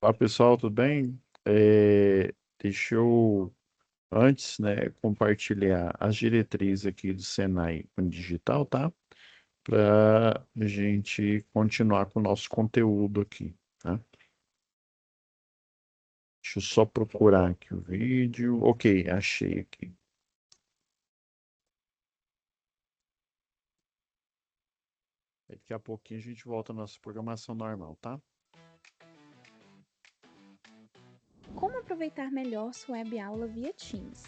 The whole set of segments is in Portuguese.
Olá pessoal, tudo bem? Deixa eu antes, né, compartilhar as diretrizes aqui do Senai com digital, tá? Para a gente continuar com o nosso conteúdo aqui, tá? Deixa eu só procurar aqui o vídeo. Ok, achei aqui. Daqui a pouquinho a gente volta à nossa programação normal, tá? Como aproveitar melhor sua web aula via Teams?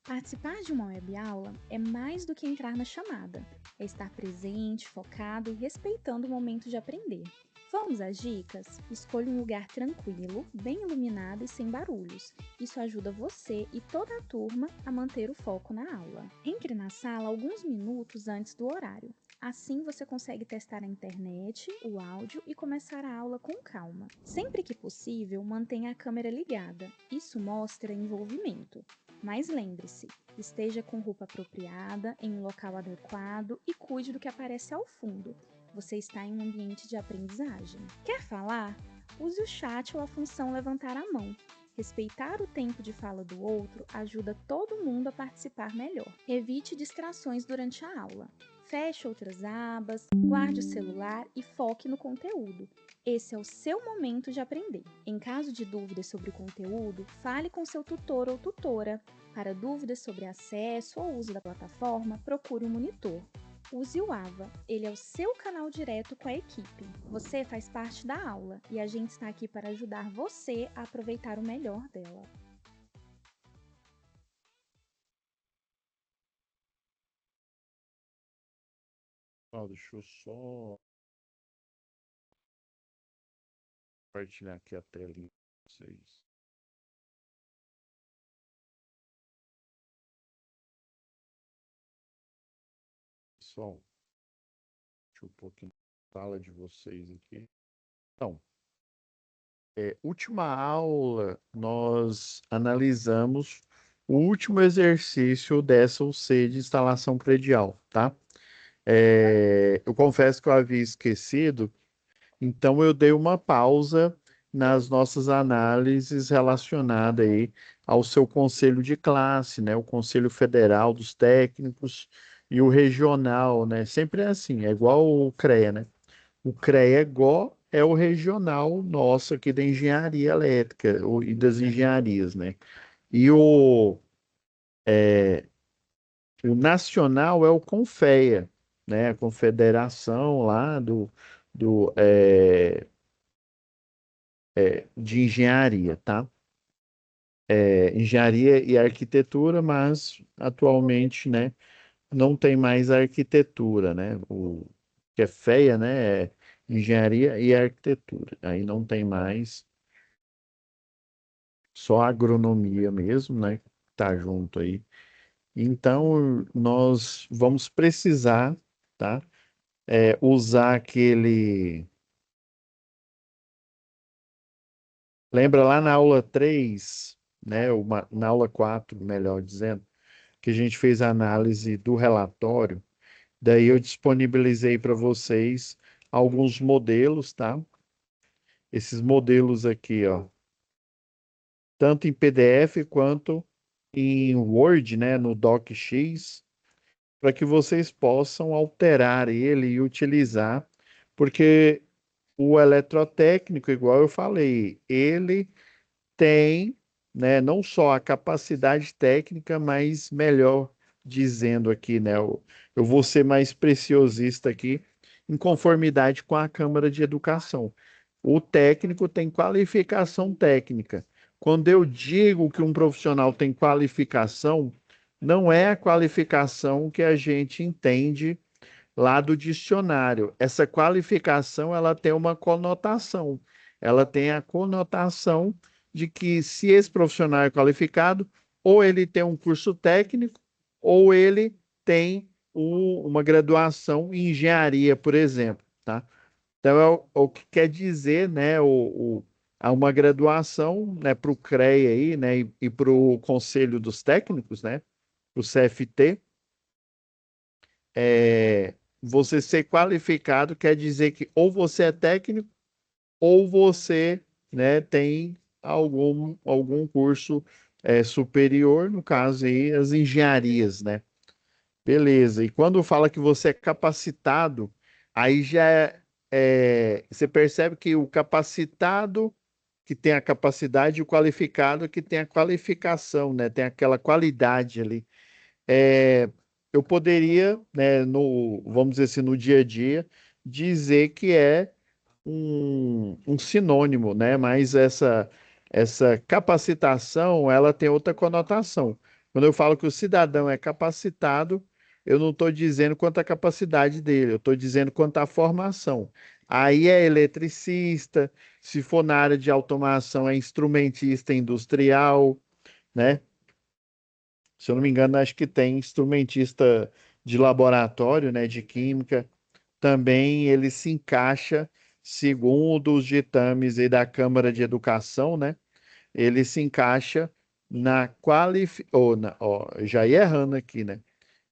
Participar de uma web aula é mais do que entrar na chamada, é estar presente, focado e respeitando o momento de aprender. Vamos às dicas? Escolha um lugar tranquilo, bem iluminado e sem barulhos. Isso ajuda você e toda a turma a manter o foco na aula. Entre na sala alguns minutos antes do horário. Assim você consegue testar a internet, o áudio e começar a aula com calma. Sempre que possível, mantenha a câmera ligada. Isso mostra envolvimento. Mas lembre-se, esteja com roupa apropriada, em um local adequado e cuide do que aparece ao fundo. Você está em um ambiente de aprendizagem. Quer falar? Use o chat ou a função levantar a mão. Respeitar o tempo de fala do outro ajuda todo mundo a participar melhor. Evite distrações durante a aula. Feche outras abas, guarde o celular e foque no conteúdo. Esse é o seu momento de aprender. Em caso de dúvidas sobre o conteúdo, fale com seu tutor ou tutora. Para dúvidas sobre acesso ou uso da plataforma, procure um monitor. Use o AVA, ele é o seu canal direto com a equipe. Você faz parte da aula e a gente está aqui para ajudar você a aproveitar o melhor dela. Deixa eu só compartilhar aqui a telinha com vocês. Pessoal, deixa eu pôr aqui na sala de vocês aqui. Então, última aula, nós analisamos o último exercício dessa UC de instalação predial, tá? Eu confesso que eu havia esquecido, então eu dei uma pausa nas nossas análises relacionadas aí ao seu conselho de classe, né? O Conselho Federal dos Técnicos e o regional, né? Sempre é assim, é igual o CREA, né? O CREA-GO é o regional nosso aqui da engenharia elétrica e das engenharias, né? E o nacional é o CONFEA, né? A confederação lá de engenharia, tá? Engenharia e arquitetura, mas atualmente, né, não tem mais arquitetura, né? O que é feia, né? É engenharia e arquitetura. Aí não tem mais. Só a agronomia mesmo, né? Tá junto aí. Então, nós vamos precisar, tá? Usar aquele. Lembra lá na aula 3, né? Na aula 4, melhor dizendo, que a gente fez a análise do relatório. Daí eu disponibilizei para vocês alguns modelos, tá? Esses modelos aqui, ó, tanto em PDF quanto em Word, né? No DocX, para que vocês possam alterar ele e utilizar, porque o eletrotécnico, igual eu falei, ele tem, né, não só a capacidade técnica, mas melhor dizendo aqui, né, eu vou ser mais preciosista aqui, em conformidade com a Câmara de Educação. O técnico tem qualificação técnica. Quando eu digo que um profissional tem qualificação, não é a qualificação que a gente entende lá do dicionário. Essa qualificação, ela tem uma conotação. Ela tem a conotação de que se esse profissional é qualificado, ou ele tem um curso técnico, ou ele tem uma graduação em engenharia, por exemplo, tá? Então, é o que quer dizer, né, há uma graduação, né, para o CREA aí, né, e para o Conselho dos Técnicos, né, para o CFT, você ser qualificado quer dizer que ou você é técnico ou você né, tem algum curso superior, no caso aí, as engenharias, né? Beleza. E quando fala que você é capacitado, aí já você percebe que o capacitado que tem a capacidade e o qualificado que tem a qualificação, né? Tem aquela qualidade ali. É, eu poderia, né, vamos dizer assim, no dia a dia, dizer que é um sinônimo, né? Mas essa capacitação, ela tem outra conotação. Quando eu falo que o cidadão é capacitado, eu não estou dizendo quanto a capacidade dele, eu estou dizendo quanto a formação. Aí é eletricista, se for na área de automação, é instrumentista industrial, né? Se eu não me engano, acho que tem instrumentista de laboratório, né, de química. Também ele se encaixa, segundo os ditames aí da Câmara de Educação, né? Ele se encaixa na já ia errando aqui, né?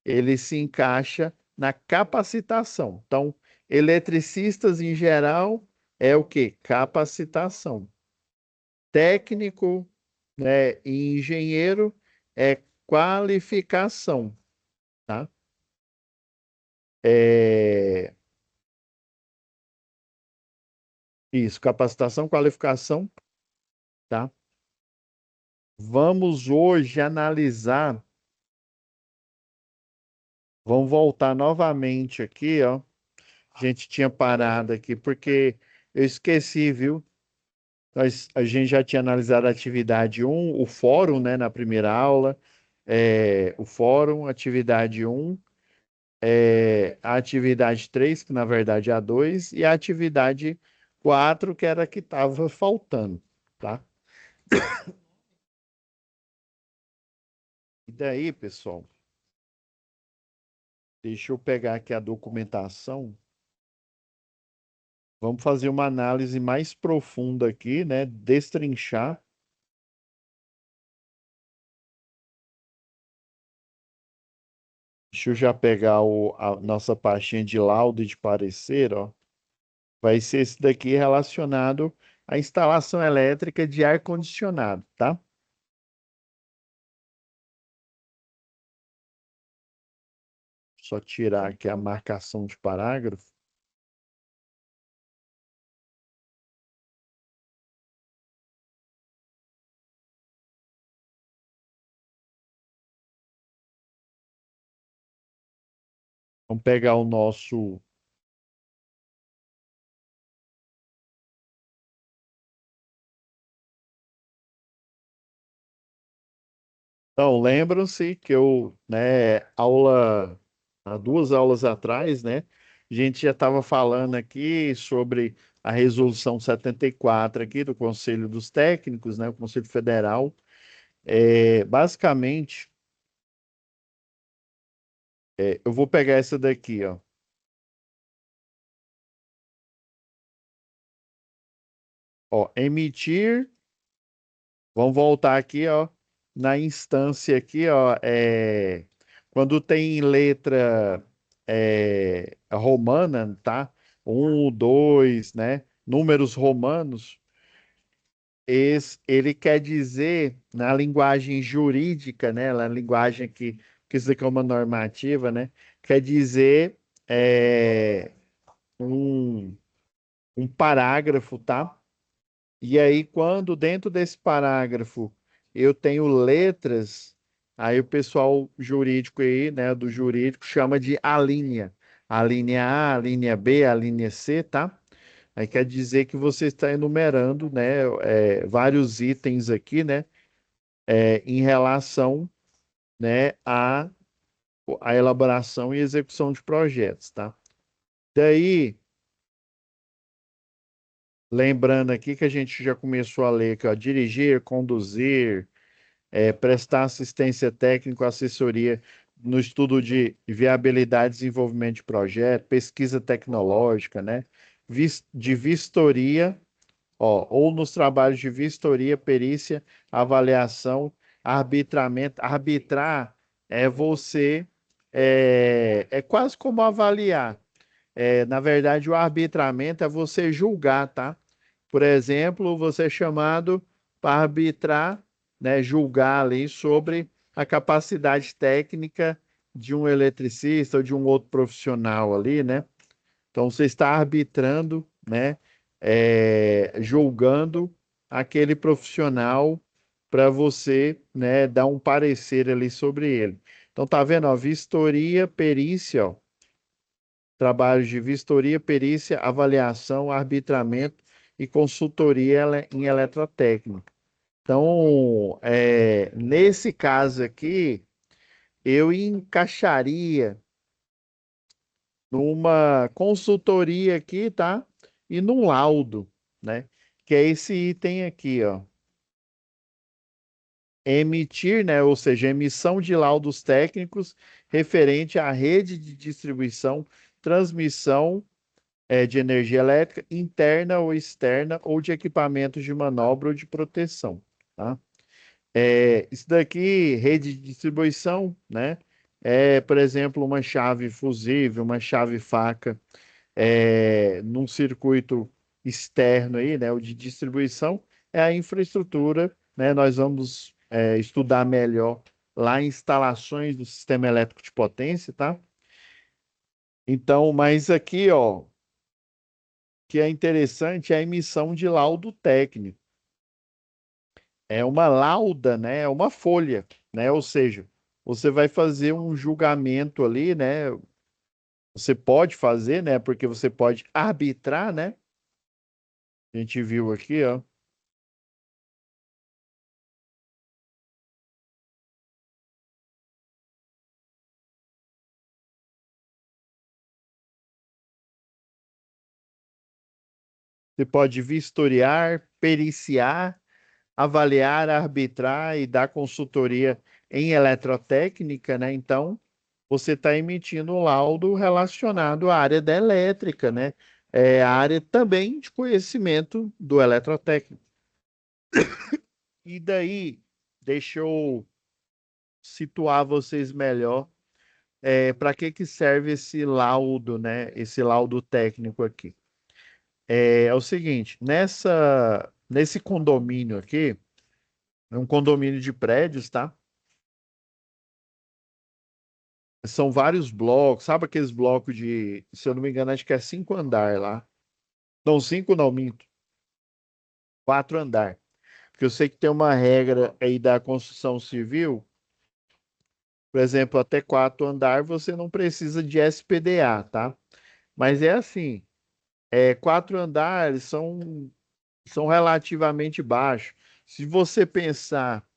Ele se encaixa na capacitação. Então, eletricistas em geral é o quê? Capacitação. Técnico, né, e engenheiro é qualificação, tá? É, isso, capacitação, qualificação, tá? Vamos hoje analisar, vamos voltar novamente aqui, ó. A gente tinha parado aqui porque eu esqueci, viu? A gente já tinha analisado a atividade um, o fórum, né, na primeira aula, o fórum, atividade um, a atividade 3 que na verdade é a 2 e a atividade 4 que era a que estava faltando, tá? E daí, pessoal, deixa eu pegar aqui a documentação. Vamos fazer uma análise mais profunda aqui, né? Destrinchar. Deixa eu já pegar a nossa pastinha de laudo e de parecer, ó. Vai ser esse daqui relacionado à instalação elétrica de ar-condicionado, tá? Só tirar aqui a marcação de parágrafo. Vamos pegar o nosso. Então, lembram-se que há 2 aulas atrás, né, a gente já estava falando aqui sobre a resolução 74 aqui do Conselho dos Técnicos, né, o Conselho Federal. Basicamente, eu vou pegar essa daqui, ó. Ó, emitir, vamos voltar aqui, ó, na instância aqui, ó, quando tem letra romana, tá? Um, dois, né? Números romanos, ele quer dizer, na linguagem jurídica, né? Na linguagem que isso aqui é uma normativa, né? Quer dizer um, um parágrafo, tá? E aí, quando dentro desse parágrafo eu tenho letras, aí o pessoal jurídico aí, né, do jurídico, chama de alínea. A linha A, a linha B, a linha C, tá? Aí quer dizer que você está enumerando, né, vários itens aqui, né, em relação, né, à elaboração e execução de projetos, tá? Daí, lembrando aqui que a gente já começou a ler que ó, dirigir, conduzir, prestar assistência técnica, assessoria no estudo de viabilidade e desenvolvimento de projeto, pesquisa tecnológica, né? De vistoria, ó, ou nos trabalhos de vistoria, perícia, avaliação, arbitramento. Arbitrar é você, é quase como avaliar. Na verdade, o arbitramento é você julgar, tá? Por exemplo, você é chamado para arbitrar, né, julgar ali sobre a capacidade técnica de um eletricista ou de um outro profissional ali, né? Então você está arbitrando, né, julgando aquele profissional para você, né, dar um parecer ali sobre ele. Então tá vendo, ó, vistoria, perícia, ó, trabalhos de vistoria, perícia, avaliação, arbitramento e consultoria em eletrotécnica. Então, nesse caso aqui, eu encaixaria numa consultoria aqui, tá? E num laudo, né? Que é esse item aqui, ó. Emitir, né? Ou seja, emissão de laudos técnicos referente à rede de distribuição, transmissão, de energia elétrica interna ou externa ou de equipamentos de manobra ou de proteção, tá? Isso daqui, rede de distribuição, né? Por exemplo, uma chave fusível, uma chave faca, num circuito externo aí, né? O de distribuição é a infraestrutura, né? Nós vamos, estudar melhor lá em instalações do sistema elétrico de potência, tá? Então, mas aqui, ó, que é interessante é a emissão de laudo técnico. É uma lauda, né? É uma folha, né? Ou seja, você vai fazer um julgamento ali, né? Você pode fazer, né? Porque você pode arbitrar, né? A gente viu aqui, ó. Você pode vistoriar, periciar, avaliar, arbitrar e dar consultoria em eletrotécnica, né? Então, você está emitindo um laudo relacionado à área da elétrica, né? É a área também de conhecimento do eletrotécnico. E daí, deixa eu situar vocês melhor. Para que serve esse laudo, né? Esse laudo técnico aqui. É o seguinte, nesse condomínio aqui, é um condomínio de prédios, tá? São vários blocos, sabe aqueles blocos de, se eu não me engano, acho que é 5 andar lá. Não, cinco não, minto, 4 andar. Porque eu sei que tem uma regra aí da construção civil, por exemplo, até 4 andar você não precisa de SPDA, tá? Mas é assim, 4 andares são relativamente baixos. Se você pensar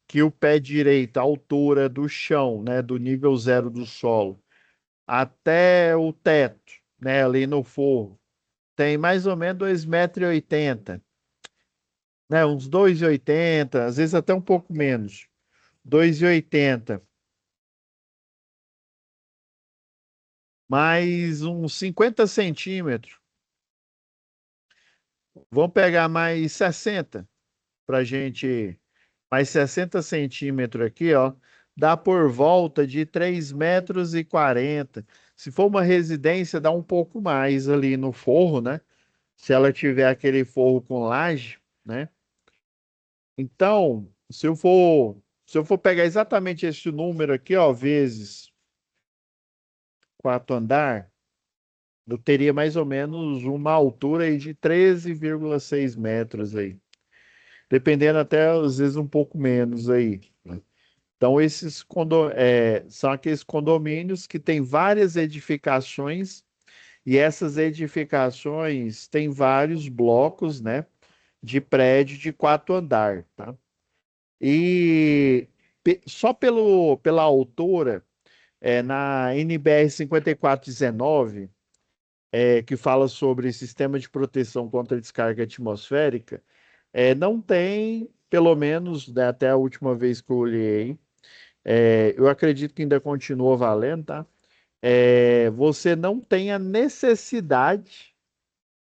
que o pé direito, a altura do chão, né, do nível zero do solo, até o teto, né, ali no forro, tem mais ou menos 2,80 m, né, uns 2,80 m, às vezes até um pouco menos, 2,80 m, mais uns 50 centímetros. Vamos pegar mais 60 para gente, mais 60 centímetros aqui, ó, dá por volta de 3,40 m. Se for uma residência, dá um pouco mais ali no forro, né? Se ela tiver aquele forro com laje, né? Então, se eu for pegar exatamente esse número aqui, ó, vezes 4 andar, eu teria mais ou menos uma altura aí de 13,6 metros aí. Dependendo até, às vezes, um pouco menos aí, né? Então, são aqueles condomínios que têm várias edificações e essas edificações têm vários blocos, né, de prédio de 4 andar, tá? E só pela altura, na NBR 5419, que fala sobre sistema de proteção contra descarga atmosférica, não tem, pelo menos, né, até a última vez que eu olhei, eu acredito que ainda continua valendo, tá? Você não tem a necessidade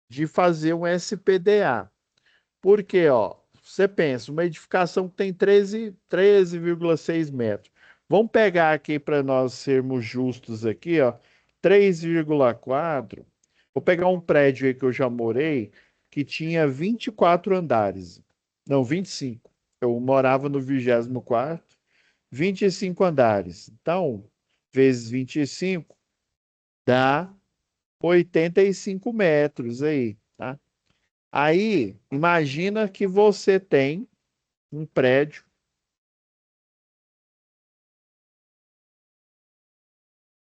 de fazer um SPDA. Porque, ó, você pensa, uma edificação que tem 13,6 metros. Vamos pegar aqui para nós sermos justos aqui, ó, 3,4. Vou pegar um prédio aí que eu já morei, que tinha 24 andares. Não, 25. Eu morava no 24º, 25 andares. Então, vezes 25 dá 85 metros aí, tá? Aí, imagina que você tem um prédio,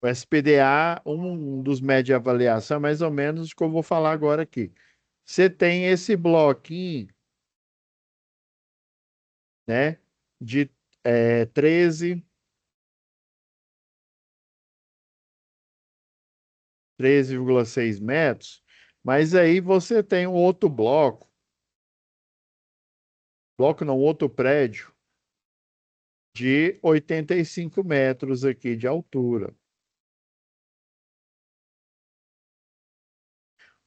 o SPDA, um dos médios de avaliação, mais ou menos o que eu vou falar agora aqui. Você tem esse bloquinho, né, de 13,6 metros, mas aí você tem um outro bloco não, outro prédio de 85 metros aqui de altura.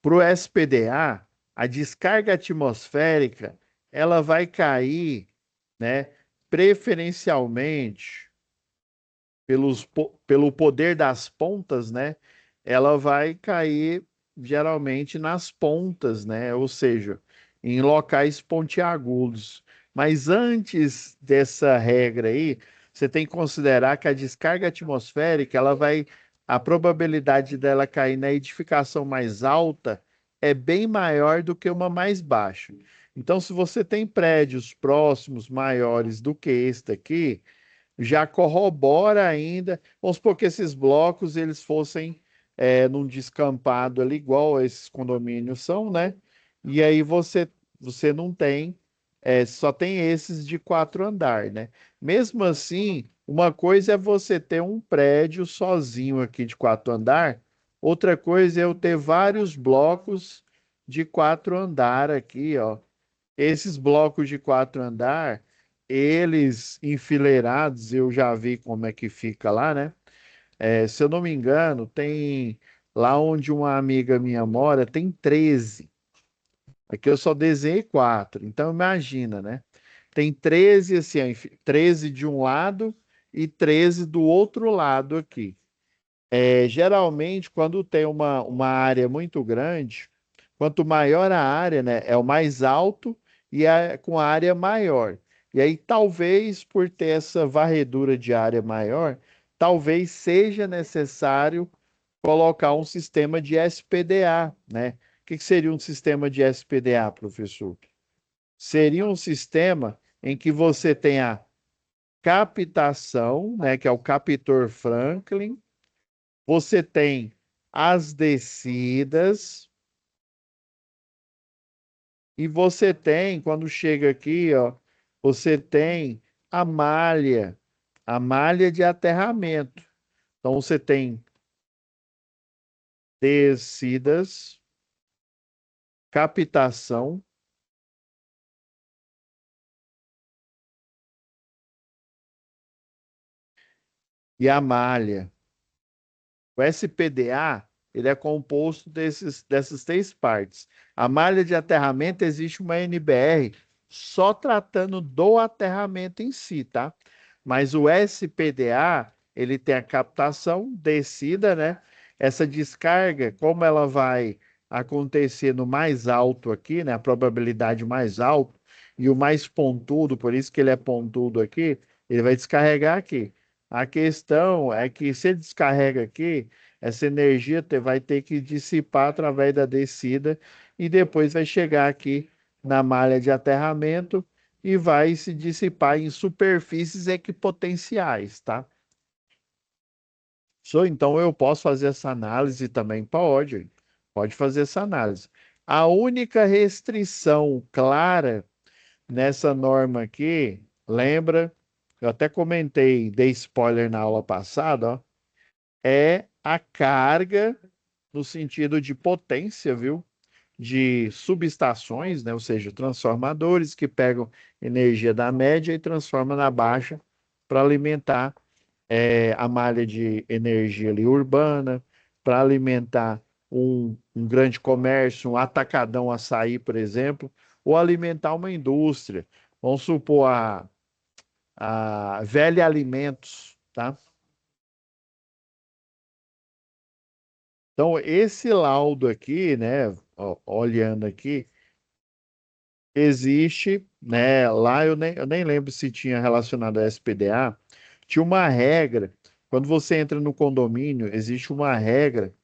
Para o SPDA, a descarga atmosférica ela vai cair, né, preferencialmente pelo poder das pontas, né? Ela vai cair geralmente nas pontas, né? Ou seja, em locais pontiagudos. Mas antes dessa regra aí, você tem que considerar que a descarga atmosférica, a probabilidade dela cair na edificação mais alta é bem maior do que uma mais baixa. Então, se você tem prédios próximos maiores do que este aqui, já corrobora ainda. Vamos supor que esses blocos eles fossem num descampado ali, igual esses condomínios são, né? E aí você não tem, só tem esses de 4 andar, né? Mesmo assim, uma coisa é você ter um prédio sozinho aqui de 4 andar, outra coisa é eu ter vários blocos de 4 andar aqui, ó. Esses blocos de 4 andar, eles enfileirados, eu já vi como é que fica lá, né? Se eu não me engano, tem lá onde uma amiga minha mora, tem 13. Aqui eu só desenhei 4. Então imagina, né? Tem 13 assim, ó, 13 de um lado e 13 do outro lado aqui. Geralmente, quando tem uma área muito grande, quanto maior a área, né, é o mais alto e com a área maior. E aí, talvez, por ter essa varredura de área maior, talvez seja necessário colocar um sistema de SPDA, né? O que seria um sistema de SPDA, professor? Seria um sistema em que você tem a captação, né, que é o captor Franklin, você tem as descidas e você tem, quando chega aqui, ó, você tem a malha de aterramento. Então você tem descidas, captação e a malha. O SPDA, ele é composto dessas 3 partes. A malha de aterramento, existe uma NBR só tratando do aterramento em si, tá? Mas o SPDA, ele tem a captação, descida, né? Essa descarga, como ela vai acontecer no mais alto aqui, né? A probabilidade mais alta e o mais pontudo, por isso que ele é pontudo aqui, ele vai descarregar aqui. A questão é que se ele descarrega aqui, essa energia vai ter que dissipar através da descida e depois vai chegar aqui na malha de aterramento e vai se dissipar em superfícies equipotenciais, tá? Então eu posso fazer essa análise também? Pode fazer essa análise. A única restrição clara nessa norma aqui, lembra, eu até comentei, dei spoiler na aula passada, ó, é a carga no sentido de potência, viu? De subestações, né? Ou seja, transformadores que pegam energia da média e transformam na baixa para alimentar a malha de energia ali urbana, para alimentar um grande comércio, um atacadão açaí, por exemplo, ou alimentar uma indústria. Vamos supor a Velha Alimentos, tá? Então, esse laudo aqui, né, olhando aqui, existe, né? Lá eu nem lembro se tinha relacionado a SPDA, tinha uma regra. Quando você entra no condomínio, existe uma regra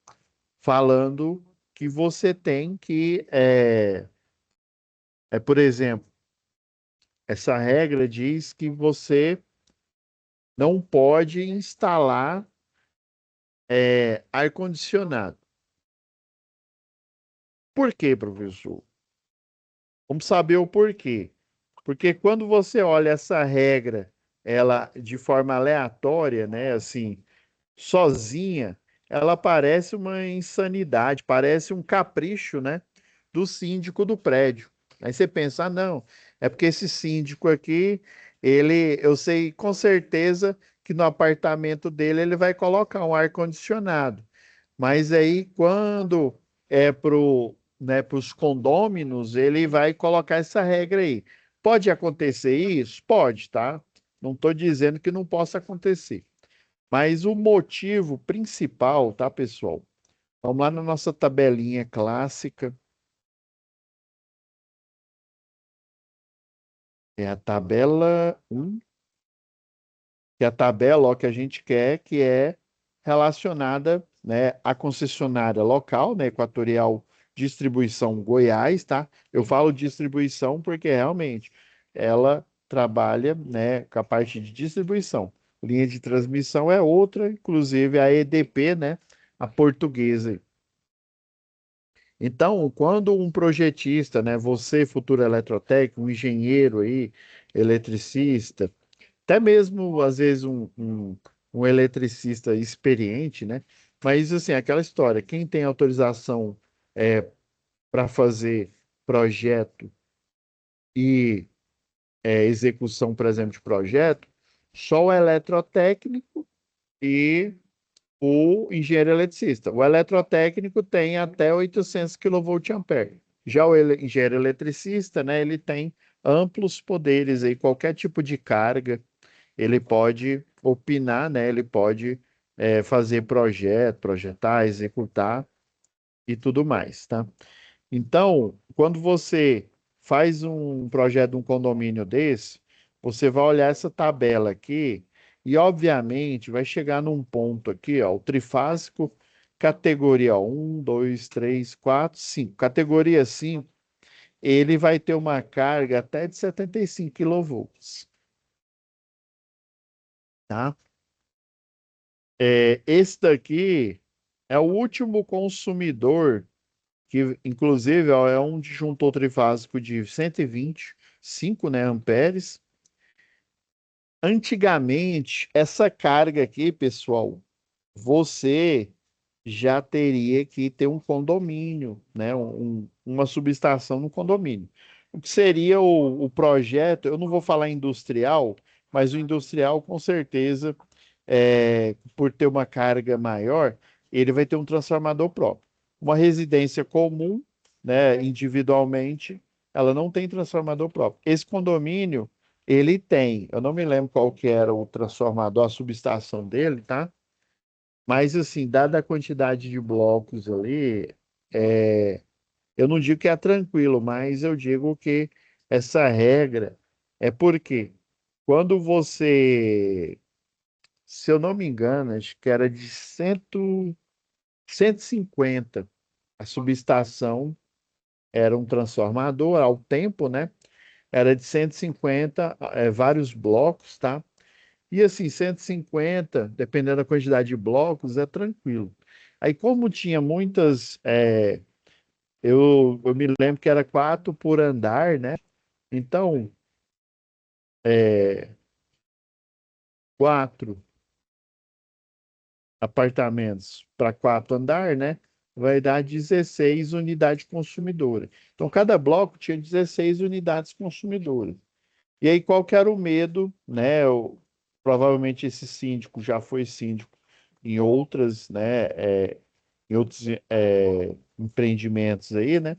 falando que você tem que, por exemplo, essa regra diz que você não pode instalar ar-condicionado. Por quê, professor? Vamos saber o porquê. Porque quando você olha essa regra, ela de forma aleatória, né, assim, sozinha, ela parece uma insanidade, parece um capricho, né, do síndico do prédio. Aí você pensa, ah, não, é porque esse síndico aqui, eu sei com certeza que no apartamento dele ele vai colocar um ar-condicionado. Mas aí, quando é né, pros condôminos, ele vai colocar essa regra aí. Pode acontecer isso? Pode, tá? Não estou dizendo que não possa acontecer. Mas o motivo principal, tá, pessoal? Vamos lá na nossa tabelinha clássica. É a tabela 1, que é a tabela ó, que a gente quer, que é relacionada, né, à concessionária local, né, Equatorial Distribuição Goiás, tá? Eu falo distribuição porque realmente ela trabalha, né, com a parte de distribuição. Linha de transmissão é outra, inclusive a EDP, né, a portuguesa. Então, quando um projetista, né, você, futuro eletrotécnico, um engenheiro aí, eletricista, até mesmo, às vezes, um eletricista experiente, né? Mas, assim, aquela história, quem tem autorização para fazer projeto e execução, por exemplo, de projeto, só o eletrotécnico e o engenheiro eletricista. O eletrotécnico tem até 800 kVA. Já o engenheiro eletricista, né, ele tem amplos poderes aí, qualquer tipo de carga, ele pode opinar, né? Ele pode fazer projeto, projetar, executar e tudo mais, tá? Então, quando você faz um projeto de um condomínio desse, você vai olhar essa tabela aqui e, obviamente, vai chegar num ponto aqui, ó, o trifásico, categoria um, 2, 3, 4, 5. Categoria 5, ele vai ter uma carga até de 75 kV, tá? Esse daqui é o último consumidor, que inclusive ó, é um disjuntor trifásico de 125, né, amperes. Antigamente, essa carga aqui, pessoal, você já teria que ter um condomínio, né? Uma subestação no condomínio. O que seria o projeto? Eu não vou falar industrial, mas o industrial, com certeza, por ter uma carga maior, ele vai ter um transformador próprio. Uma residência comum, né, individualmente, ela não tem transformador próprio. Esse condomínio, ele tem, eu não me lembro qual que era o transformador, a subestação dele, tá? Mas, assim, dada a quantidade de blocos ali, é, eu não digo que é tranquilo, mas eu digo que essa regra é porque quando você, se eu não me engano, acho que era de 150, a subestação era um transformador ao tempo, né? Era de 150, vários blocos, tá? E assim, 150, dependendo da quantidade de blocos, é tranquilo. Aí, como tinha muitas, eu me lembro que era 4 por andar, né? Então, 4 apartamentos para 4 andar, né? Vai dar 16 unidades consumidoras. Então, cada bloco tinha 16 unidades consumidoras. E aí, qual que era o medo, né? Provavelmente esse síndico já foi síndico em outras, né? Em outros empreendimentos aí, né?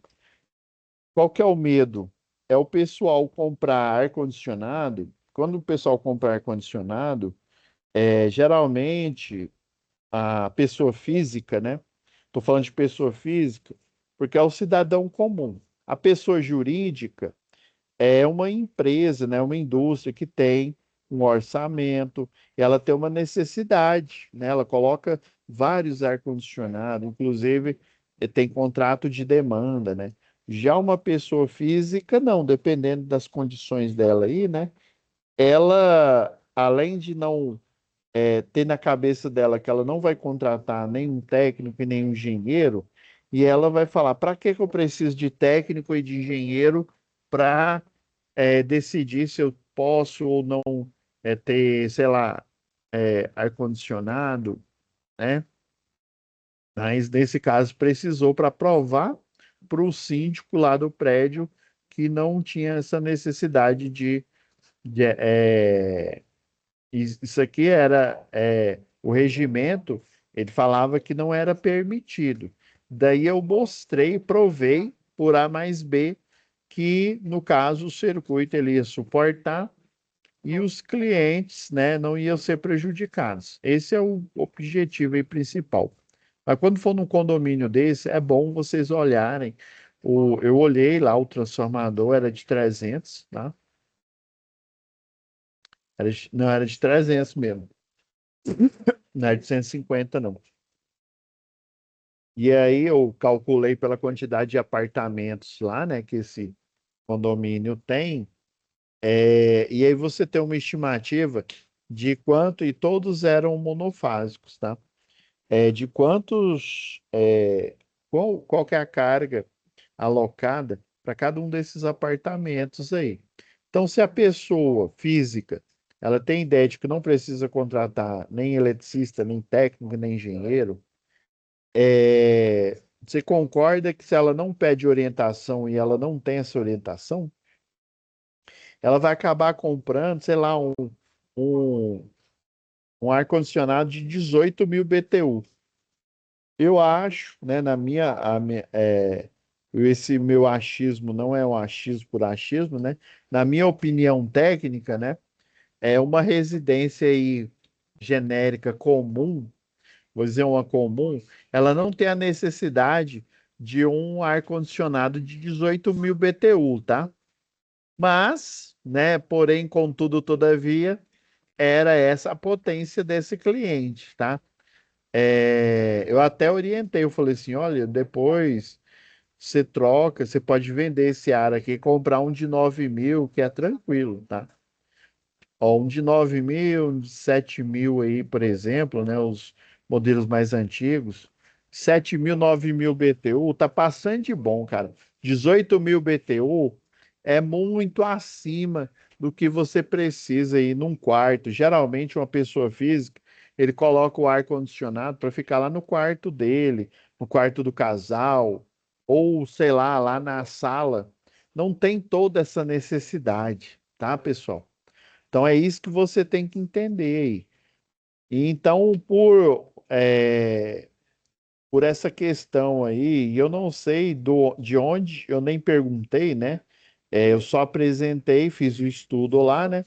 Qual que é o medo? É o pessoal comprar ar-condicionado. Quando o pessoal compra ar-condicionado, geralmente a pessoa física, né? Estou falando de pessoa física, porque é o cidadão comum. A pessoa jurídica, é uma empresa, né, uma indústria que tem um orçamento, ela tem uma necessidade, né? Ela coloca vários ar-condicionados, inclusive tem contrato de demanda, né? Já uma pessoa física, não, dependendo das condições dela aí, né? Ela, além de não ter na cabeça dela que ela não vai contratar nenhum técnico e nenhum engenheiro, e ela vai falar: para que que eu preciso de técnico e de engenheiro para decidir se eu posso ou não ter, sei lá, ar-condicionado, né? Mas nesse caso precisou para provar para o síndico lá do prédio que não tinha essa necessidade de isso aqui era o regimento, ele falava que não era permitido. Daí eu mostrei, provei por A mais B que, no caso, o circuito ele ia suportar e os clientes, né, não iam ser prejudicados. Esse é o objetivo aí principal. Mas quando for num condomínio desse, é bom vocês olharem. Eu olhei lá, o transformador era de 300, tá? Não, era de 300 mesmo. Não era de 150, não. E aí eu calculei pela quantidade de apartamentos lá, né, que esse condomínio tem. E aí você tem uma estimativa de quanto, e todos eram monofásicos, tá? De quantos, qual que é a carga alocada para cada um desses apartamentos aí. Então, se a pessoa física, ela tem ideia de que não precisa contratar nem eletricista, nem técnico, nem engenheiro, você concorda que se ela não pede orientação e ela não tem essa orientação, ela vai acabar comprando, sei lá, um, um ar-condicionado de 18 mil BTU. Eu acho, né, esse meu achismo não é um achismo por achismo, né? Na minha opinião técnica, né, é uma residência aí genérica comum, vou dizer uma comum, ela não tem a necessidade de um ar-condicionado de 18 mil BTU, tá? Mas, né, porém, contudo, todavia, era essa a potência desse cliente, tá? Eu até orientei, eu falei assim, olha, depois você troca, você pode vender esse ar aqui e comprar um de 9 mil, que é tranquilo, tá? Ó, um de 9 mil, um de 7 mil aí, por exemplo, né? Os modelos mais antigos. 7 mil, 9 mil BTU, tá passando de bom, cara. 18 mil BTU é muito acima do que você precisa aí num quarto. Geralmente, uma pessoa física, ele coloca o ar-condicionado para ficar lá no quarto dele, no quarto do casal, ou sei lá, lá na sala. Não tem toda essa necessidade, tá, pessoal? Então é isso que você tem que entender aí. E então, por essa questão aí, eu não sei de onde, eu nem perguntei, né? Eu só apresentei, fiz o estudo lá, né?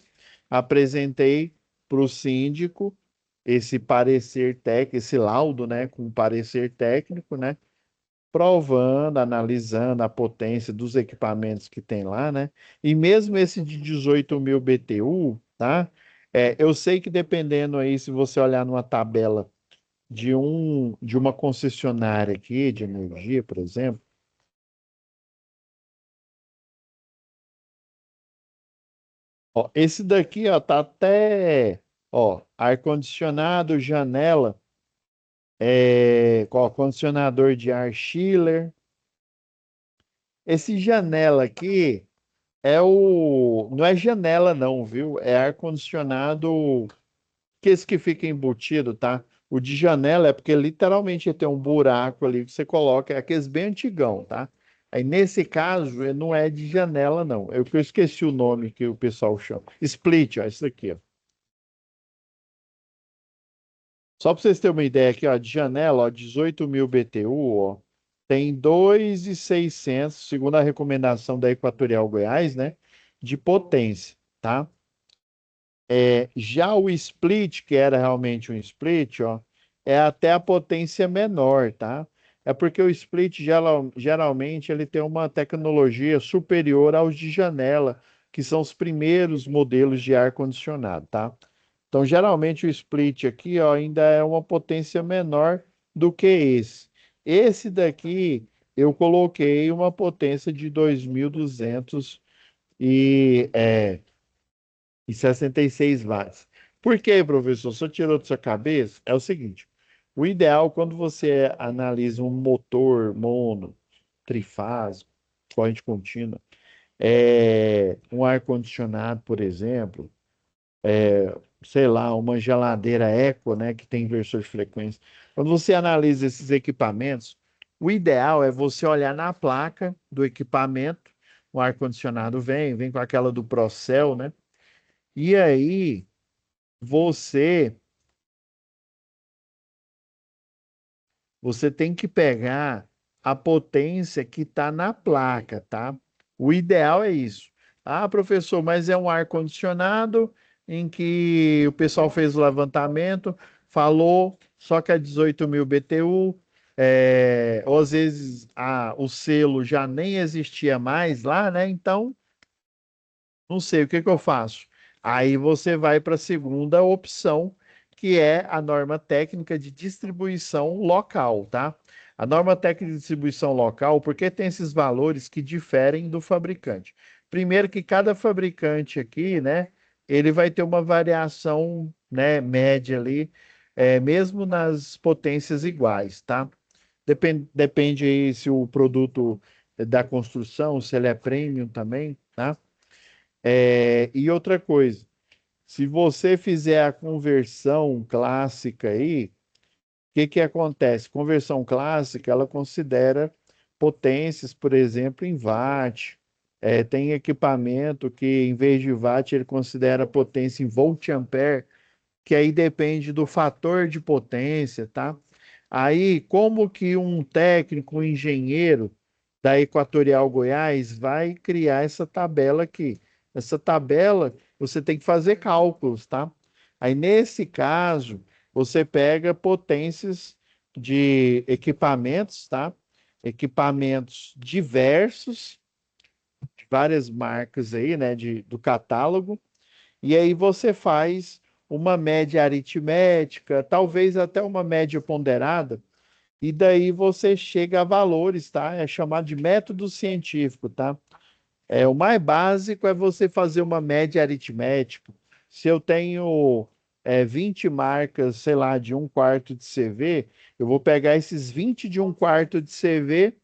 Apresentei para o síndico esse parecer técnico, esse laudo, né? Com parecer técnico, né? Provando, analisando a potência dos equipamentos que tem lá, né? E mesmo esse de 18 mil BTU, tá? Eu sei que dependendo aí, se você olhar numa tabela de uma concessionária aqui de energia, por exemplo, ó, esse daqui, ó, tá até, ó, ar-condicionado, janela, ó, condicionador de ar chiller. Esse janela aqui não é janela não, viu? É ar-condicionado, que esse que fica embutido, tá? O de janela é porque literalmente tem um buraco ali que você coloca, é aqueles bem antigão, tá? Aí nesse caso, não é de janela não. É que eu esqueci o nome que o pessoal chama. Split, ó, isso aqui, ó. Só para vocês terem uma ideia aqui, ó, de janela, ó, 18 mil BTU, ó, tem 2.600, segundo a recomendação da Equatorial Goiás, né, de potência, tá? Já o split, que era realmente um split, ó, é até a potência menor, tá? É porque o split geralmente ele tem uma tecnologia superior aos de janela, que são os primeiros modelos de ar-condicionado, tá? Então, geralmente o split aqui, ó, ainda é uma potência menor do que esse. Esse daqui eu coloquei uma potência de 2.200 e 66 watts. Por quê, professor? Só tirou da sua cabeça? É o seguinte: o ideal quando você analisa um motor mono, trifásico, corrente contínua, um ar-condicionado, por exemplo, sei lá, uma geladeira Eco, né, que tem inversor de frequência. Quando você analisa esses equipamentos, o ideal é você olhar na placa do equipamento. O ar-condicionado vem com aquela do Procel, né? E aí você você tem que pegar a potência que está na placa, tá? O ideal é isso. Ah, professor, mas é um ar-condicionado em que o pessoal fez o levantamento, falou só que é 18.000 BTU, ou às vezes o selo já nem existia mais lá, né? Então, não sei, o que que eu faço? Aí você vai para a segunda opção, que é a norma técnica de distribuição local, tá? A norma técnica de distribuição local, porque tem esses valores que diferem do fabricante. Primeiro que cada fabricante aqui, né, ele vai ter uma variação, né, média ali, mesmo nas potências iguais, tá? Depende aí se o produto é da construção, se ele é premium também, tá? E outra coisa, se você fizer a conversão clássica aí, o que que acontece? Conversão clássica, ela considera potências, por exemplo, em watt. Tem equipamento que, em vez de watt, ele considera potência em volt-ampere, que aí depende do fator de potência, tá? Aí, como que um técnico, um engenheiro da Equatorial Goiás vai criar essa tabela aqui? Essa tabela, você tem que fazer cálculos, tá? Aí, nesse caso, você pega potências de equipamentos, tá? Equipamentos diversos, de várias marcas aí, né, do catálogo, e aí você faz uma média aritmética, talvez até uma média ponderada, e daí você chega a valores, tá? É chamado de método científico, tá? O mais básico é você fazer uma média aritmética. Se eu tenho 20 marcas, sei lá, de um quarto de CV, eu vou pegar esses 20 de um quarto de CV,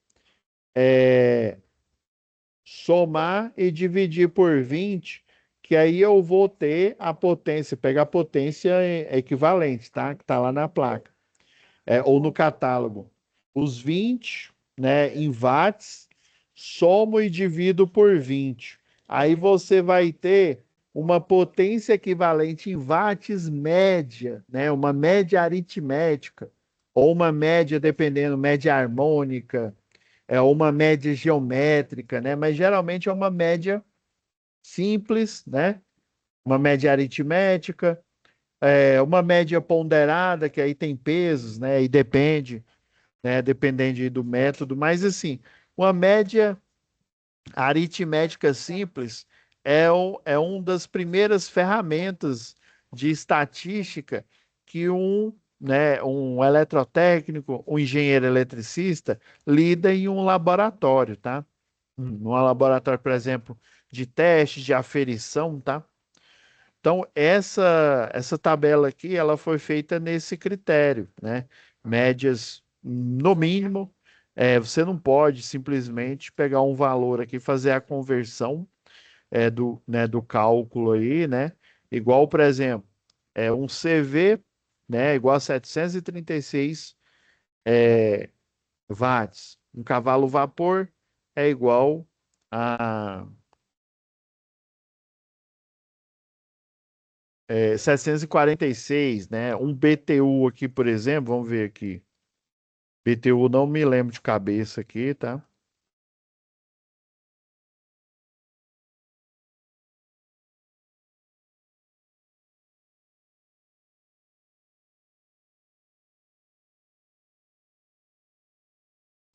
somar e dividir por 20, que aí eu vou ter a potência, pegar a potência equivalente, tá? Que está lá na placa, ou no catálogo. Os 20, né, em watts, somo e divido por 20. Aí você vai ter uma potência equivalente em watts média, né? Uma média aritmética, ou uma média, dependendo, média harmônica, uma média geométrica, né? Mas geralmente é uma média simples, né? Uma média aritmética, uma média ponderada, que aí tem pesos, né? E depende, né? Dependendo do método. Mas assim, uma média aritmética simples é uma das primeiras ferramentas de estatística que um eletrotécnico, um engenheiro eletricista lida em um laboratório, tá? Num laboratório, por exemplo, de teste, de aferição, tá? Então, essa tabela aqui, ela foi feita nesse critério, né? Médias, no mínimo, você não pode simplesmente pegar um valor aqui, e fazer a conversão do cálculo aí, né? Igual, por exemplo, um CV, né? Igual a 736 watts. Um cavalo vapor é igual a 746, né? Um BTU aqui, por exemplo, vamos ver aqui. BTU não me lembro de cabeça aqui, tá?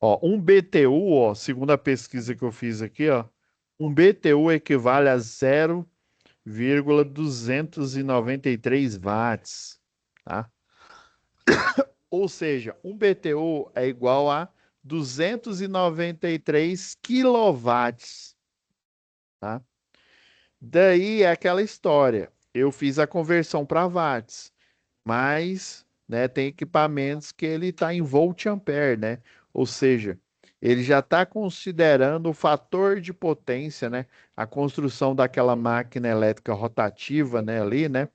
Ó, um BTU, ó, segundo a pesquisa que eu fiz aqui, ó, um BTU equivale a 0,293 watts, tá? Ou seja, um BTU é igual a 293 quilowatts, tá? Daí é aquela história. Eu fiz a conversão para watts, mas, né, tem equipamentos que ele está em volt ampere, né? Ou seja, ele já está considerando o fator de potência, né? A construção daquela máquina elétrica rotativa, né, ali, né?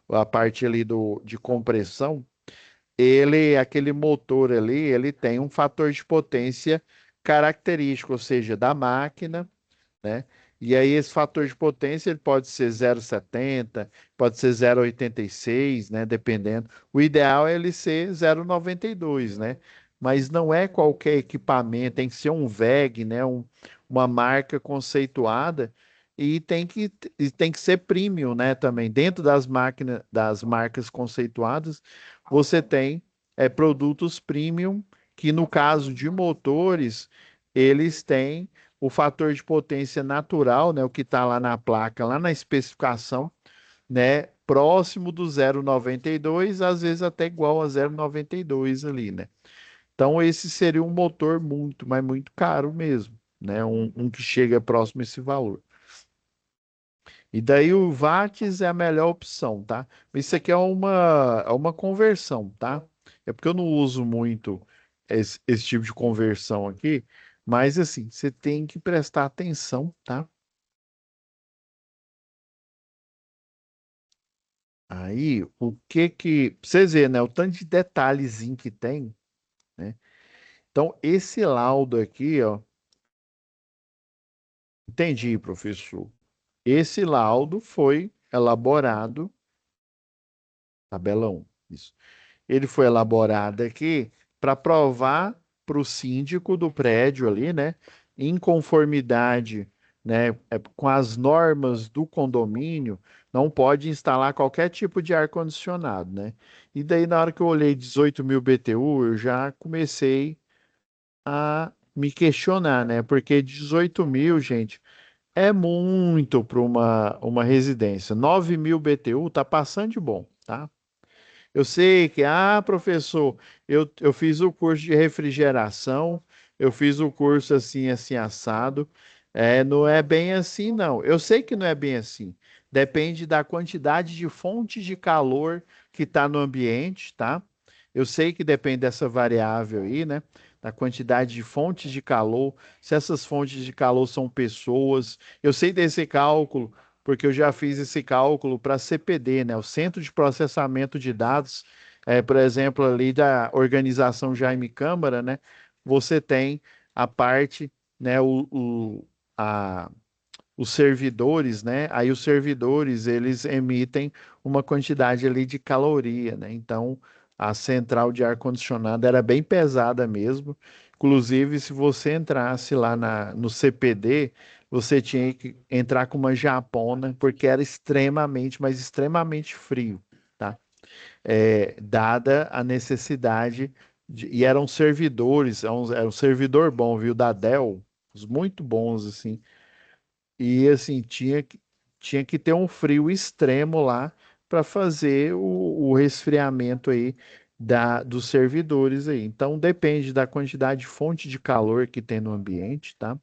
A parte ali de compressão, aquele motor ali, ele tem um fator de potência característico, ou seja, da máquina, né? E aí esse fator de potência ele pode ser 0,70, pode ser 0,86, né? Dependendo. O ideal é ele ser 0,92, né? Mas não é qualquer equipamento, tem que ser um WEG, né? Uma marca conceituada e tem que ser premium, né? Também dentro das máquinas, das marcas conceituadas, você tem produtos premium que no caso de motores eles têm o fator de potência natural, né, o que está lá na placa, lá na especificação, né, próximo do 0,92, às vezes até igual a 0,92 ali, né? Então esse seria um motor muito, mas muito caro mesmo, né? Um que chega próximo a esse valor. E daí o watts é a melhor opção, tá? Isso aqui é uma conversão, tá? É porque eu não uso muito esse tipo de conversão aqui, mas assim, você tem que prestar atenção, tá? Aí, pra vocês verem, né? O tanto de detalhezinho que tem, né? Então, esse laudo aqui, ó, entendi, professor. Esse laudo foi elaborado, tabela 1, isso. Ele foi elaborado aqui para provar para o síndico do prédio ali, né, em conformidade, né, com as normas do condomínio, não pode instalar qualquer tipo de ar-condicionado, né? E daí, na hora que eu olhei 18 mil BTU, eu já comecei a me questionar, né? Porque 18 mil, gente, é muito para uma residência. 9 mil BTU tá passando de bom, tá? Eu sei que, professor, eu fiz o curso de refrigeração, eu fiz o curso assim, assim, assado. Não é bem assim, não. Eu sei que não é bem assim. Depende da quantidade de fontes de calor que está no ambiente, tá? Eu sei que depende dessa variável aí, né? Da quantidade de fontes de calor, se essas fontes de calor são pessoas. Eu sei desse cálculo porque eu já fiz esse cálculo para CPD, né? O Centro de Processamento de Dados, por exemplo, ali da organização Jaime Câmara, né? Você tem a parte, né? A, os servidores, né? Aí os servidores, eles emitem uma quantidade ali de caloria, né? Então, a central de ar-condicionado era bem pesada mesmo. Inclusive, se você entrasse lá no CPD, você tinha que entrar com uma japona, porque era extremamente, mas extremamente frio, tá? Dada a necessidade e eram servidores, era um servidor bom, viu? Da Dell, os muito bons, assim, e assim, tinha que ter um frio extremo lá para fazer o resfriamento aí dos servidores aí. Então depende da quantidade de fonte de calor que tem no ambiente, tá?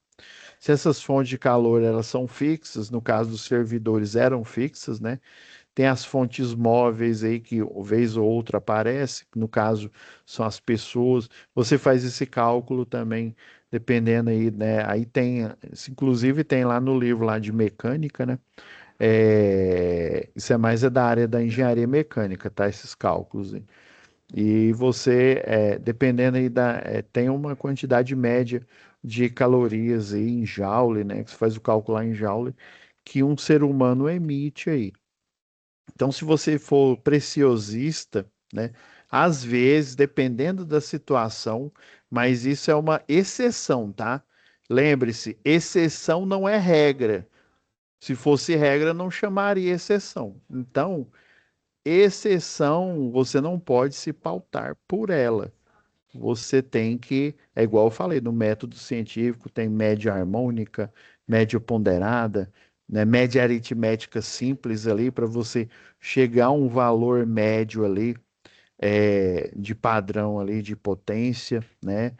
Se essas fontes de calor elas são fixas, no caso dos servidores eram fixas, né? Tem as fontes móveis aí que vez ou outra aparece, que no caso são as pessoas. Você faz esse cálculo também, dependendo aí, né? Aí tem, inclusive tem lá no livro lá de mecânica, né? Isso é mais da área da engenharia mecânica, tá? Esses cálculos aí. E você, dependendo aí tem uma quantidade média de calorias aí em joule, né? Que você faz o cálculo lá em joule, que um ser humano emite aí. Então, se você for preciosista, né, às vezes, dependendo da situação, mas isso é uma exceção, tá? Lembre-se, exceção não é regra. Se fosse regra, não chamaria exceção. Então, exceção, você não pode se pautar por ela. você tem que, é igual eu falei, no método científico tem média harmônica, média ponderada, né, média aritmética simples ali, para você chegar a um valor médio ali, de padrão ali de potência, né?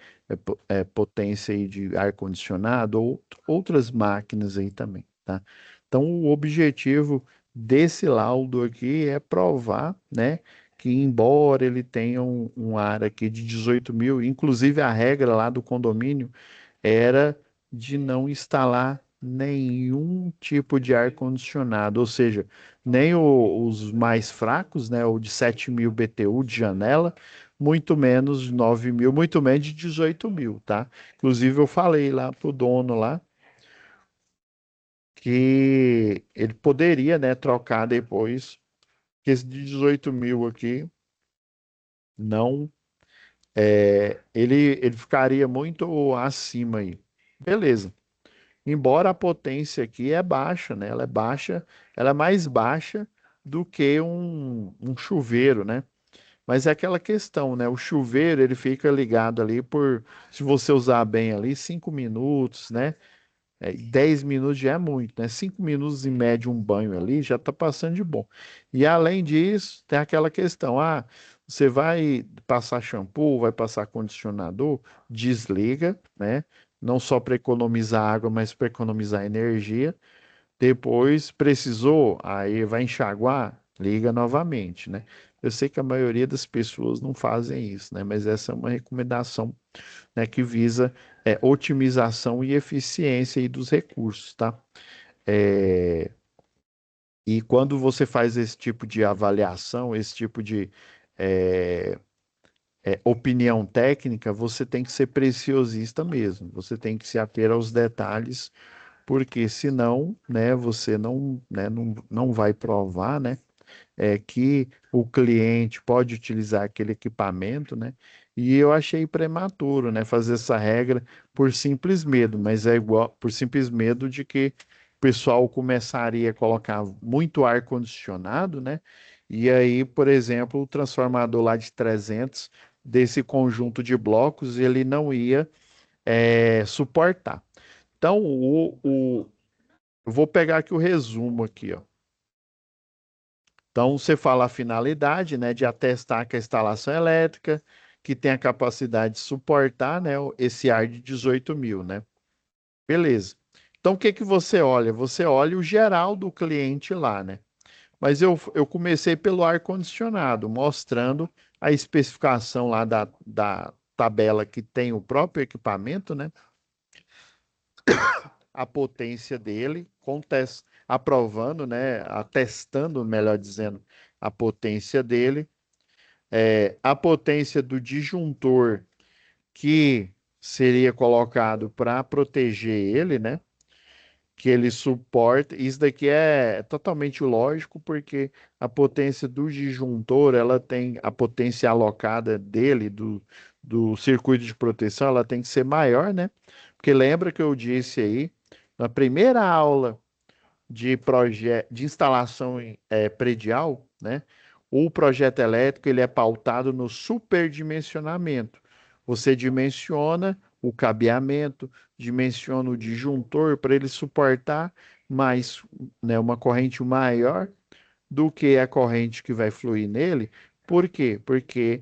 Potência aí de ar-condicionado ou outras máquinas aí também, tá? Então, o objetivo desse laudo aqui é provar, né, que embora ele tenha um ar aqui de 18 mil, inclusive a regra lá do condomínio era de não instalar nenhum tipo de ar-condicionado, ou seja, nem os mais fracos, né, o de 7.000 BTU de janela, muito menos 9.000, muito menos de 18.000, tá? Inclusive eu falei lá pro dono lá que ele poderia, né, trocar depois, que esse de 18.000 aqui não, ele ficaria muito acima aí. Beleza. Embora a potência aqui é baixa, né? Ela é baixa, ela é mais baixa do que um chuveiro, né? Mas é aquela questão, né? O chuveiro ele fica ligado ali por, se você usar bem ali, 5 minutos, né? 10 minutos já é muito, né? 5 minutos em média um banho ali já tá passando de bom. E além disso, tem aquela questão, você vai passar shampoo, vai passar condicionador, desliga, né? Não só para economizar água, mas para economizar energia. Depois precisou, aí vai enxaguar, liga novamente, né? Eu sei que a maioria das pessoas não fazem isso, né? Mas essa é uma recomendação, né, que visa otimização e eficiência aí dos recursos, tá? É, e quando você faz esse tipo de avaliação, esse tipo de é, opinião técnica, você tem que ser preciosista mesmo. Você tem que se ater aos detalhes, porque senão, né, você não vai provar, né, que o cliente pode utilizar aquele equipamento, né? E eu achei prematuro, né, fazer essa regra por simples medo, mas é igual por simples medo de que o pessoal começaria a colocar muito ar condicionado, né? E aí, por exemplo, o transformador lá de 300 desse conjunto de blocos, ele não ia suportar. Então, eu vou pegar aqui o resumo aqui, ó. Então, você fala a finalidade, né, de atestar que a instalação elétrica, que tem a capacidade de suportar, né, esse ar de 18.000, né? Beleza. Então, o que que você olha? Você olha o geral do cliente lá, né? Mas eu comecei pelo ar-condicionado, mostrando a especificação lá da tabela que tem o próprio equipamento, né? A potência dele, aprovando, né? Atestando, melhor dizendo, a potência dele, a potência do disjuntor que seria colocado para proteger ele, né? Que ele suporta. Isso daqui é totalmente lógico, porque a potência do disjuntor, ela tem a potência alocada dele, do circuito de proteção, ela tem que ser maior, né? Porque lembra que eu disse aí, na primeira aula de instalação predial, né? O projeto elétrico ele é pautado no superdimensionamento. Você dimensiona o cabeamento, dimensiona o disjuntor para ele suportar mais, né, uma corrente maior do que a corrente que vai fluir nele. Por quê? Porque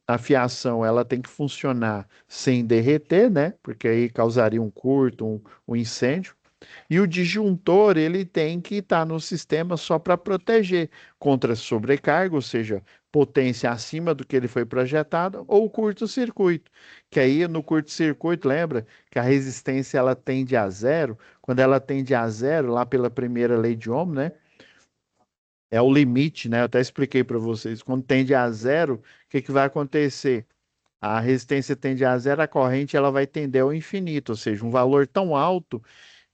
a fiação ela tem que funcionar sem derreter, né? Porque aí causaria um curto, um incêndio. E o disjuntor, ele tem que estar no sistema só para proteger contra sobrecarga, ou seja, potência acima do que ele foi projetado, ou curto-circuito. Que aí no curto-circuito, lembra que a resistência ela tende a zero. Quando ela tende a zero, lá pela primeira lei de Ohm, né? É o limite, né? Eu até expliquei para vocês. Quando tende a zero, o que que vai acontecer? A resistência tende a zero, a corrente ela vai tender ao infinito, ou seja, um valor tão alto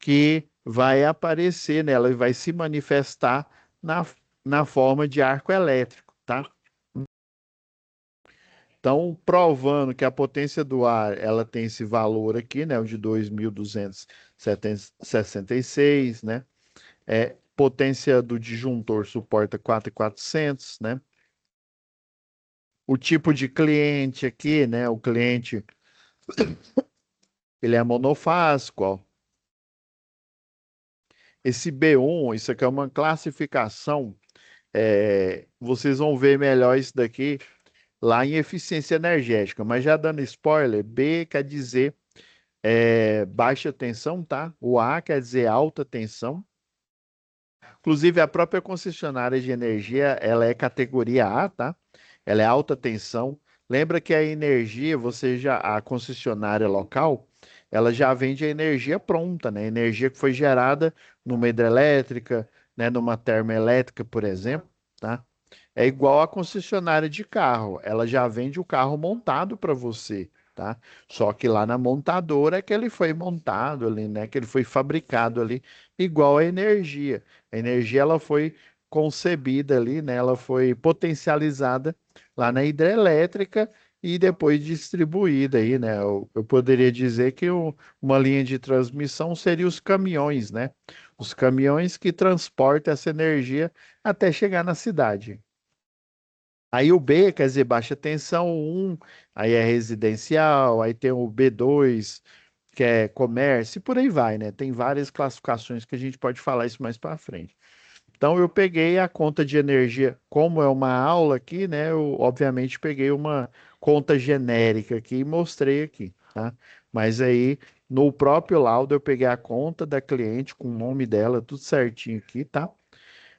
que vai aparecer nela e vai se manifestar na, na forma de arco elétrico, tá? Então, provando que a potência do ar ela tem esse valor aqui, né, o de 2.266, né? Potência do disjuntor suporta 4.400, né? o tipo de cliente aqui, né? O cliente, ele é monofásico, ó. Esse B1, isso aqui é uma classificação. Vocês vão ver melhor isso daqui lá em eficiência energética. Mas já dando spoiler, B quer dizer baixa tensão, tá? O A quer dizer alta tensão. Inclusive, a própria concessionária de energia, ela é categoria A, tá? Ela é alta tensão. Lembra que a energia, a concessionária local, ela já vende a energia pronta, né? Energia que foi gerada numa hidrelétrica, né? Numa termoelétrica, por exemplo, tá? É igual a concessionária de carro, ela já vende o carro montado para você, tá? Só que lá na montadora é que ele foi montado ali, né? Que ele foi fabricado ali, igual a energia. A energia ela foi concebida ali, né? Ela foi potencializada lá na hidrelétrica e depois distribuída aí, né? Eu poderia dizer que uma linha de transmissão seria os caminhões, né? Os caminhões que transportam essa energia até chegar na cidade. Aí o B quer dizer baixa tensão, o 1, aí é residencial, aí tem o B2, que é comércio, e por aí vai, né? Tem várias classificações que a gente pode falar isso mais para frente. Então eu peguei a conta de energia, como é uma aula aqui, né? Eu obviamente peguei uma conta genérica aqui e mostrei aqui, tá? Mas aí no próprio laudo eu peguei a conta da cliente com o nome dela, tudo certinho aqui, tá?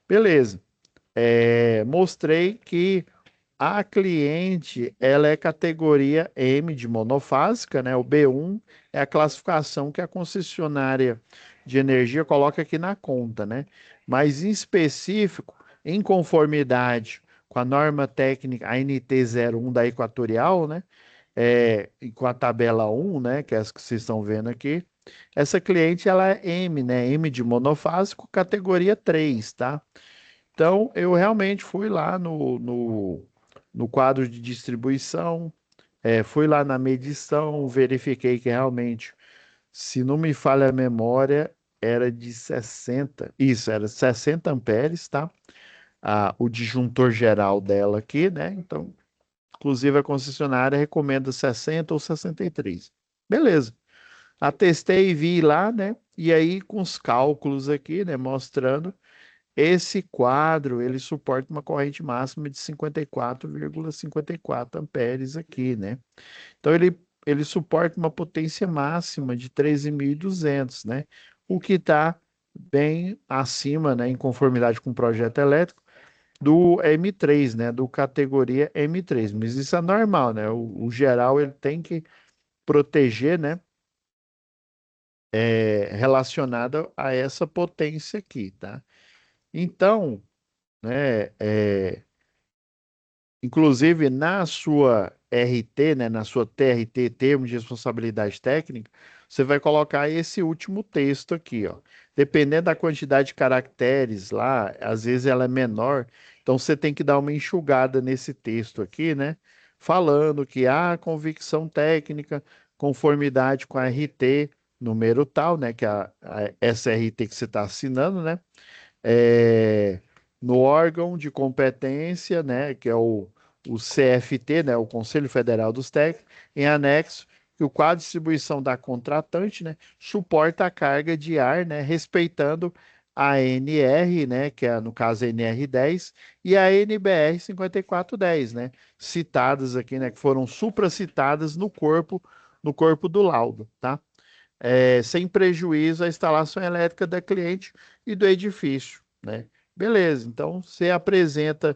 Beleza. Mostrei que a cliente, ela é categoria M de monofásica, né? O B1 é a classificação que a concessionária de energia coloca aqui na conta, né? Mas em específico, em conformidade com a norma técnica ANT 01 da Equatorial, né? E com a tabela 1, né? Que é essa que vocês estão vendo aqui. Essa cliente, ela é M, né? M de monofásico, categoria 3, tá? Então, eu realmente fui lá no quadro de distribuição, fui lá na medição, verifiquei que realmente, se não me falha a memória, era de 60, isso, era 60 amperes, tá? O disjuntor geral dela aqui, né? Então, inclusive a concessionária recomenda 60 ou 63. Beleza. Atestei e vi lá, né? E aí, com os cálculos aqui, né? Mostrando esse quadro, ele suporta uma corrente máxima de 54,54 amperes aqui, né? Então, ele suporta uma potência máxima de 13.200, né? O que está bem acima, né, em conformidade com o projeto elétrico, do M3, né? Do categoria M3. Mas isso é normal, né? O geral, ele tem que proteger, né? Relacionado a essa potência aqui, tá? Então, né? Inclusive, na sua RT, né, na sua TRT, termo de responsabilidade técnica, você vai colocar esse último texto aqui, ó. Dependendo da quantidade de caracteres lá, às vezes ela é menor, então você tem que dar uma enxugada nesse texto aqui, né? Falando que há convicção técnica, conformidade com a RT, número tal, né? Que é essa RT que você está assinando, né? é, no órgão de competência, né, que é o CFT, né, o Conselho Federal dos Técnicos, em anexo, que o quadro de distribuição da contratante, né, suporta a carga de ar, né, respeitando a NR, né, que é, no caso, a NR10, e a NBR 5410, né, citadas aqui, né, que foram supracitadas no corpo do laudo, tá? Sem prejuízo à instalação elétrica da cliente e do edifício, né? Beleza, então você apresenta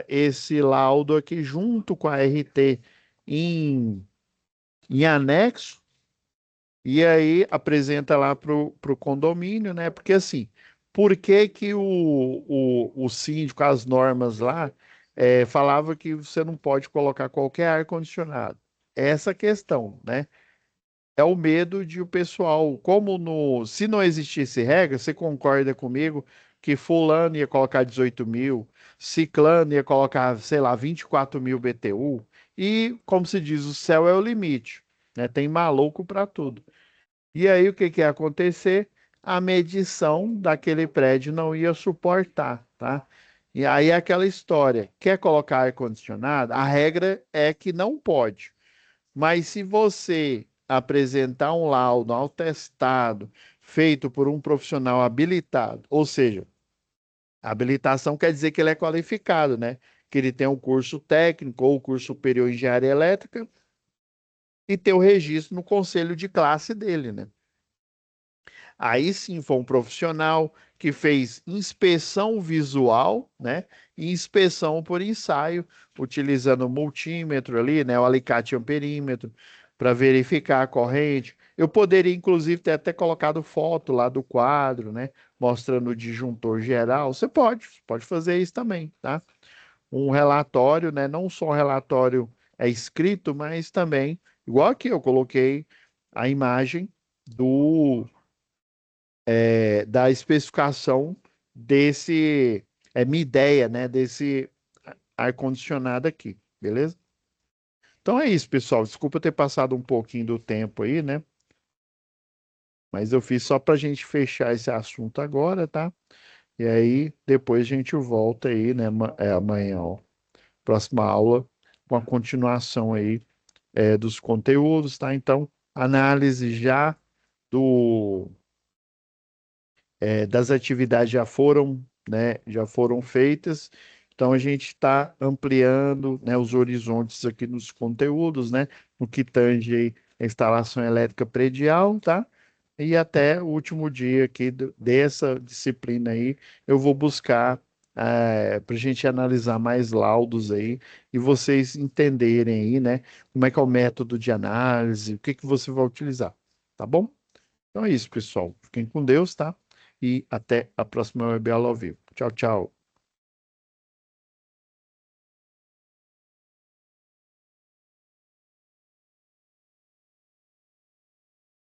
esse laudo aqui junto com a RT em anexo, e aí apresenta lá para o condomínio, né? Porque assim, por que que o síndico, as normas lá, falava que você não pode colocar qualquer ar-condicionado? Essa questão, né? É o medo de o pessoal, como no, se não existisse regra, você concorda comigo que fulano ia colocar 18 mil, ciclano ia colocar, sei lá, 24 mil BTU, e, como se diz, o céu é o limite, né? Tem maluco para tudo. E aí o que que ia acontecer? A medição daquele prédio não ia suportar, tá? E aí é aquela história, quer colocar ar-condicionado? A regra é que não pode. Mas se você apresentar um laudo, um atestado feito por um profissional habilitado, ou seja, habilitação quer dizer que ele é qualificado, né? Que ele tem um curso técnico ou curso superior em engenharia elétrica e ter o registro no conselho de classe dele, né? Aí sim foi um profissional que fez inspeção visual, né? E inspeção por ensaio, utilizando o multímetro ali, né? O alicate amperímetro, para verificar a corrente. Eu poderia, inclusive, ter até colocado foto lá do quadro, né? Mostrando o disjuntor geral. Você pode fazer isso também, tá? Um relatório, né? Não só um relatório é escrito, mas também, igual aqui, eu coloquei a imagem do da especificação desse, minha ideia, né, desse ar-condicionado aqui, beleza? Então é isso, pessoal. Desculpa ter passado um pouquinho do tempo aí, né? Mas eu fiz só para a gente fechar esse assunto agora, tá? E aí depois a gente volta aí, né? Amanhã, ó, próxima aula, com a continuação aí dos conteúdos, tá? Então, análise já do das atividades já foram, né, já foram feitas. Então a gente está ampliando, né, os horizontes aqui nos conteúdos, né, no que tange aí a instalação elétrica predial, tá? E até o último dia aqui dessa disciplina aí, eu vou buscar para a gente analisar mais laudos aí e vocês entenderem aí, né, como é que é o método de análise, o que que você vai utilizar, tá bom? Então é isso, pessoal. Fiquem com Deus, tá? E até a próxima web aula ao vivo. Tchau, tchau.